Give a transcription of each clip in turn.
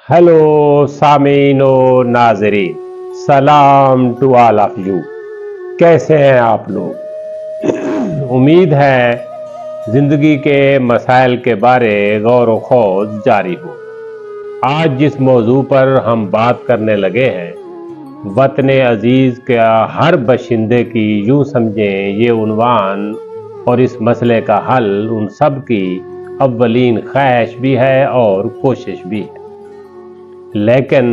Hello सामीन और नाजरीन, सलाम टू ऑल ऑफ यू। कैसे हैं आप लोग? उम्मीद है जिंदगी के मसाइल के बारे गौर व खोज जारी हो। आज जिस मौजू पर हम बात करने लगे हैं, वतन अजीज का हर बशिंदे की यूं समझें ये उन्वान, और इस मसले का हल उन सब की अव्वलीन ख्वाहिश भी है और कोशिश भी है। लेकिन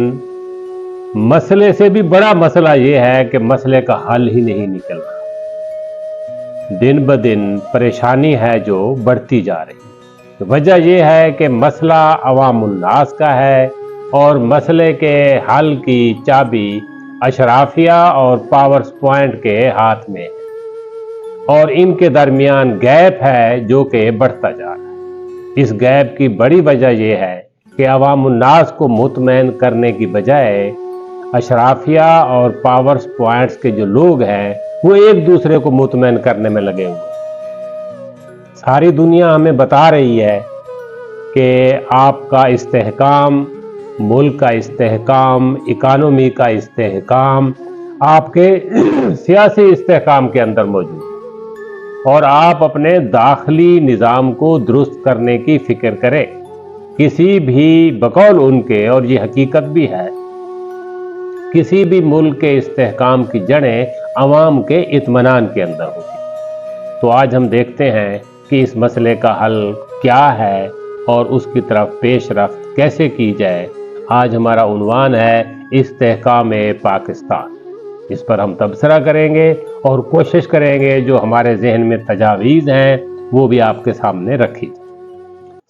मसले से भी बड़ा मसला यह है कि मसले का हल ही नहीं निकल रहा। दिन ब दिन परेशानी है जो बढ़ती जा रही। वजह यह है कि मसला अवामुन्नास का है और मसले के हल की चाबी अशराफिया और पावर्स पॉइंट के हाथ में है, और इनके दरमियान गैप है जो कि बढ़ता जा रहा है। इस गैप की बड़ी वजह यह है कि अवामुन्नास को मुतमईन करने की बजाय अशराफिया और पावर्स पॉइंट्स के जो लोग हैं वो एक दूसरे को मुतमईन करने में लगे हुए। सारी दुनिया हमें बता रही है कि आपका इस्तेहकाम, मुल्क का इस्तेहकाम, इकानमी का इस्तेहकाम आपके सियासी इस्तेहकाम के अंदर मौजूद है, और आप अपने दाखिली निज़ाम को दुरुस्त करने की फिक्र करें। किसी भी बकौल उनके, और ये हकीकत भी है, किसी भी मुल्क के इस्तेहकाम की जड़ें अवाम के इत्मीनान के अंदर होती। तो आज हम देखते हैं कि इस मसले का हल क्या है और उसकी तरफ पेशरफ्त कैसे की जाए। आज हमारा उन्वान है इस्तेहकाम पाकिस्तान। इस पर हम तबसरा करेंगे और कोशिश करेंगे जो हमारे जहन में तजावीज़ हैं वो भी आपके सामने रखी।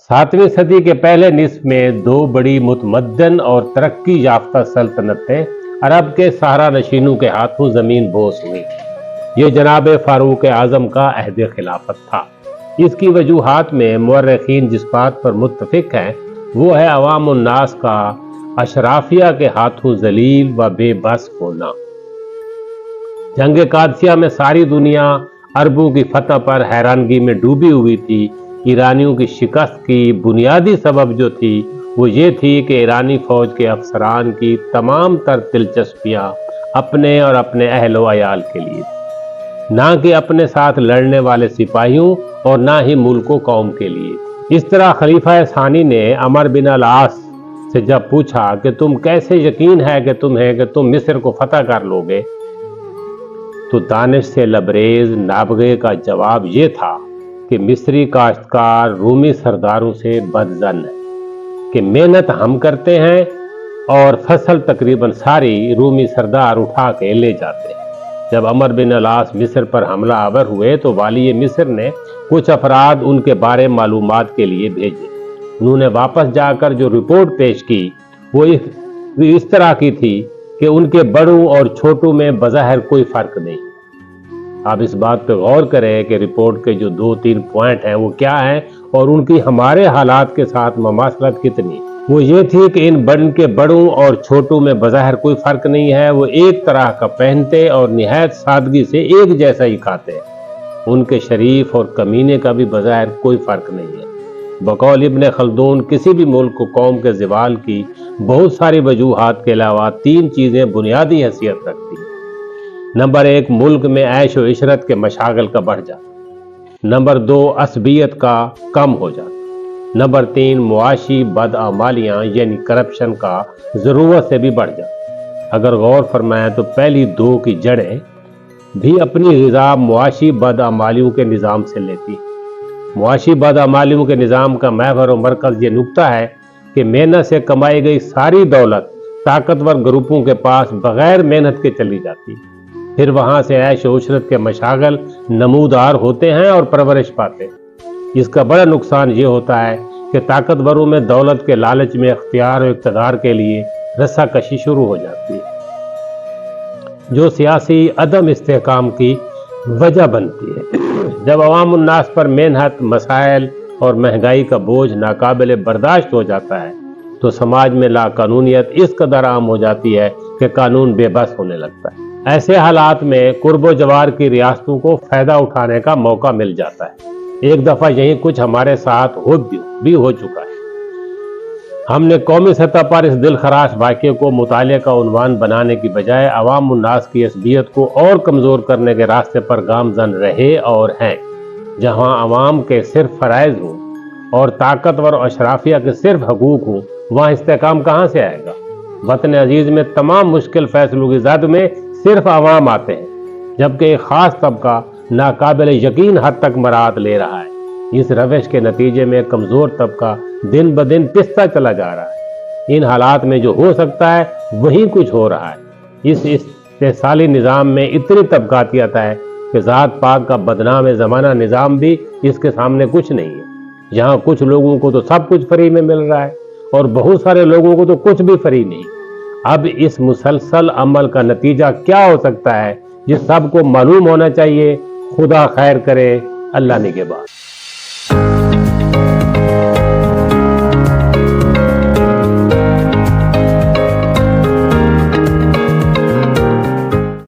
7वीं सदी के पहले निस्फ में दो बड़ी मुतमद्दन और तरक्की याफ्ता सल्तनतें अरब के सहारा नशीनों के हाथों ज़मीन बोस हुई। ये जनाब फारूक आज़म का अहद खिलाफत था। इसकी वजूहात में मुअर्रिखीन जिस बात पर मुत्तफिक हैं वो है अवामुन्नास का अशराफिया के हाथों जलील व बेबस होना। जंग कादसिया में सारी दुनिया अरबों की फतह पर हैरानगी में डूबी हुई थी। ईरानियों की शिकस्त की बुनियादी सबब जो थी वो ये थी कि ईरानी फौज के अफसरान की तमाम तर दिलचस्पियाँ अपने और अपने अहलो अयाल के लिए, ना कि अपने साथ लड़ने वाले सिपाहियों और ना ही मुल्क कौम के लिए। इस तरह खलीफा सानी ने अमर बिन अल-आस से जब पूछा कि तुम कैसे यकीन है कि तुम मिस्र को फतह कर लोगे, तो दानिश से लबरेज नाबगे का जवाब ये था कि मिस्री काश्तकार रूमी सरदारों से बदजन है कि मेहनत हम करते हैं और फसल तकरीबन सारी रूमी सरदार उठा के ले जाते हैं। जब अमर बिन अल-आस मिस्र पर हमला आवर हुए तो वाली मिस्र ने कुछ अफराद उनके बारे मालूमात के लिए भेजे। उन्होंने वापस जाकर जो रिपोर्ट पेश की वो इस तरह की थी कि उनके बड़ों और छोटों में बज़ाहिर कोई फर्क नहीं। आप इस बात पर गौर करें कि रिपोर्ट के जो 2-3 पॉइंट हैं वो क्या हैं और उनकी हमारे हालात के साथ ममासलत कितनी। वो ये थी कि इन के बड़ों और छोटों में बज़ाहिर कोई फ़र्क नहीं है। वो एक तरह का पहनते और निहायत सादगी से एक जैसा ही खाते हैं। उनके शरीफ और कमीने का भी बज़ाहिर कोई फ़र्क नहीं है। बकौल इब्न खल्दून किसी भी मुल्क को कौम के ज़वाल की बहुत सारी वजूहात के अलावा 3 चीज़ें बुनियादी हैसियत रखती हैं। नंबर 1, मुल्क में ऐश व इशरत के मशागल का बढ़ जाता। नंबर 2, असबियत का कम हो जाता। नंबर 3, मुआशी बदआमालियाँ यानी करप्शन का ज़रूरत से भी बढ़ जाता। अगर गौर फरमाएं तो पहली 2 की जड़ें भी अपनी ग़िज़ा मुआशी बदआमालियों के निज़ाम से लेती। मुआशी बदआमालियों के निज़ाम का महवर और मरकज़ ये नुक्ता है कि मेहनत से कमाई गई सारी दौलत ताकतवर ग्रुपों के पास बग़ैर मेहनत के चली जाती, फिर वहाँ से ऐश व उशरत के मशागल नमूदार होते हैं और परवरिश पाते हैं। इसका बड़ा नुकसान ये होता है कि ताकतवरों में दौलत के लालच में इख्तियार और इक़्तिदार के लिए रस्साकशी शुरू हो जाती है, जो सियासी अदम इस्तेहकाम की वजह बनती है। जब अवामुन्नास पर मेहनत, मसाइल और महंगाई का बोझ नाकाबिल बर्दाश्त हो जाता है तो समाज में लाकानूनियत इस कदर आम हो जाती है कि कानून बेबस होने लगता है। ऐसे हालात में कुर्बो जवार की रियासतों को फ़ायदा उठाने का मौका मिल जाता है। एक दफ़ा यही कुछ हमारे साथ भी हो चुका है। ہم نے قومی سطح پر اس دل خراش واقعے کو مطالعے کا عنوان بنانے کی بجائے عوام الناس کی عصبیت کو اور کمزور کرنے کے راستے پر گامزن رہے اور ہیں۔ جہاں عوام کے صرف فرائض ہوں اور طاقتور اور اشرافیہ کے صرف حقوق ہوں، وہاں استحکام کہاں سے آئے گا؟ وطن عزیز میں تمام مشکل فیصلوں کی زد میں صرف عوام آتے ہیں، جبکہ ایک خاص طبقہ ناقابل یقین حد تک مراعات لے رہا ہے۔ اس روش کے نتیجے میں کمزور طبقہ دن بدن پستا چلا جا رہا ہے۔ ان حالات میں جو ہو سکتا ہے وہی کچھ ہو رہا ہے۔ اس استحصالی نظام میں اتنی طبقاتیت ہے کہ ذات پاک کا بدنام زمانہ نظام بھی اس کے سامنے کچھ نہیں ہے۔ جہاں کچھ لوگوں کو تو سب کچھ فری میں مل رہا ہے اور بہت سارے لوگوں کو تو کچھ بھی فری نہیں۔ اب اس مسلسل عمل کا نتیجہ کیا ہو سکتا ہے، یہ سب کو معلوم ہونا چاہیے۔ خدا خیر کرے، اللہ نگہبان۔